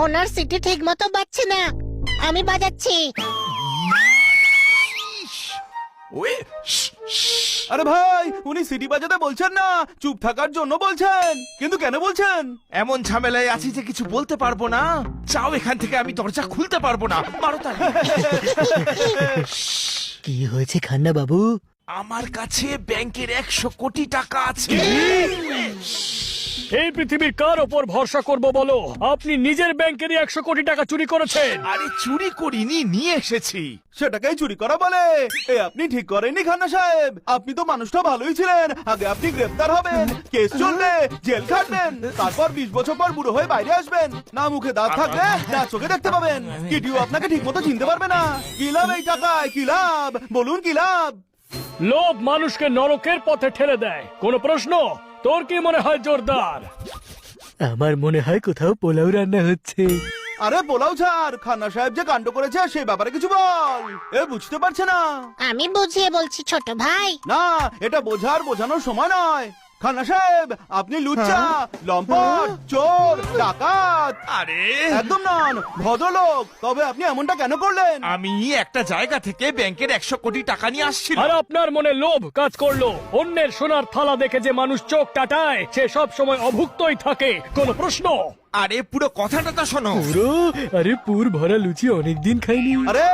ওনার city ঠিক মতো বাজছে না, আমি বাজাচ্ছি। ওই আরে ভাই, উনি সিটি বাজাতে বলছেন না, চুপ থাকার জন্য বলছেন। কিন্তু কেন বলছেন? এমন ঝামেলায় আছি যে কিছু বলতে পারবো না। চাও এখান থেকে, আমি দরজা খুলতে পারবো না। মারো তালি। কি হয়েছে খান্না বাবু? আমার কাছে ব্যাংকের 100 কোটি টাকা আছে। এই পৃথিবীর কার ওপর ভরসা করব বলো? আপনি নিজের ব্যাংকেরই 100 কোটি টাকা চুরি করেছেন। আরে চুরি করিনি, নিয়ে এসেছি। সেটাকেই চুরি করা বলে? এ আপনি ঠিক করেননি খান্না সাহেব। আপনি তো মানুষটা ভালোই ছিলেন। আগে আপনি গ্রেফতার হবেন, কেস চলবে, জেল খাটবেন, তারপর 20 বছর পর বুড়ো হয়ে বাইরে আসবেন। না মুখে দাঁত থাকলে না চোখে দেখতে পাবেন। কিটিও আপনাকে ঠিক মতো চিনতে পারবে না। কি লাভ এই টাকায়? কি লাভ বলুন, কি লাভ? লোভ মানুষকে নরকের পথে ঠেলে দেয়। কোনো প্রশ্ন? তোর কি মনে হয় জোরদার? আমার মনে হয় কোথাও পোলাও রান্না হচ্ছে। আরে পোলাও ছাড়, খান্না সাহেব যে কাণ্ড করেছে সেই ব্যাপারে কিছু বল। এ বুঝতে পারছে না। আমি বুঝিয়ে বলছি ছোট ভাই। না, এটা বোঝানোর সময় নয়। খান্না সাহেব, আপনি লুচ্চা, লম্পট, চোর, ডাকাত আরে একদম নন, ভদ্রলোক। তবে আপনি এমনটা কেন করলেন? আমি একটা জায়গা থেকে ব্যাংকের 100 কোটি টাকা নিয়ে আসছিলাম। আর আপনার মনে লোভ কাজ করলো। অন্যের সোনার থালা দেখে যে মানুষ চোখ টাটায়, সে সব সময় অভুক্তই থাকে। কোনো প্রশ্ন? আরে পুরো কথাটা তো শোনো। পুরো? আরে পুর ভরা লুচি অনেকদিন খাইনি। আরে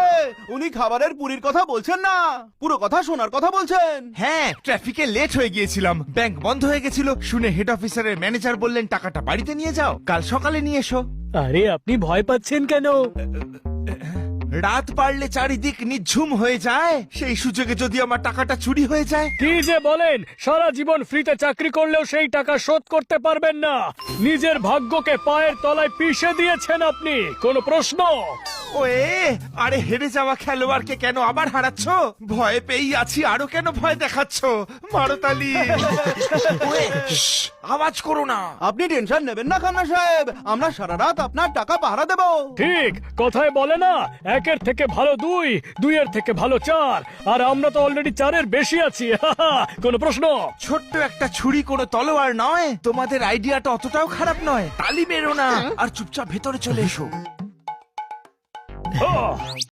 উনি খাবারের পুরীর কথা বলছেন না, পুরো কথা শোনার কথা বলছেন। হ্যাঁ, ট্রাফিকে লেট হয়ে গিয়েছিলাম, ব্যাংক বন্ধ হয়ে গেছিল। শুনে হেড অফিসারের ম্যানেজার বললেন টাকাটা বাড়িতে নিয়ে যাও, কাল সকালে নিয়ে এসো। আরে আপনি ভয় পাচ্ছেন কেন? রাত পারলে চারিদিক নিঝুম হয়ে যায়, সেই সুযোগে যদি আমার টাকাটা চুরি হয়ে যায়। কি যে বলেন! সারা জীবন ফ্রিতে চাকরি করলেও সেই টাকা শোধ করতে পারবেন না। নিজের ভাগ্যকে পায়ের তলায় পিষে দিয়েছেন আপনি। কোনো প্রশ্ন? ওয়ে, আরে হেরে যাওয়া খেলোয়াড়কে কেন আবার হারাচ্ছ? ভয় পেয়েই আছি, আরো কেন ভয় দেখাচ্ছ? মারতালি। আওয়াজ করো না। আপনি টেনশন নেবেন না খান্না সাহেব, আমরা সারা রাত আপনার টাকা পাহারা দেব। ঠিক কথায় বলে না, 1-এর থেকে ভালো 2, 2-এর থেকে ভালো 4, আর আমরা তো অলরেডি 4-এর বেশি আছি। কোনো প্রশ্ন? ছোট্ট একটা ছুরি কোনো তলোয়ার নয়। তোমাদের আইডিয়াটা অতটাও খারাপ নয়। তালি মেরো না আর চুপচাপ ভেতরে চলে এসো।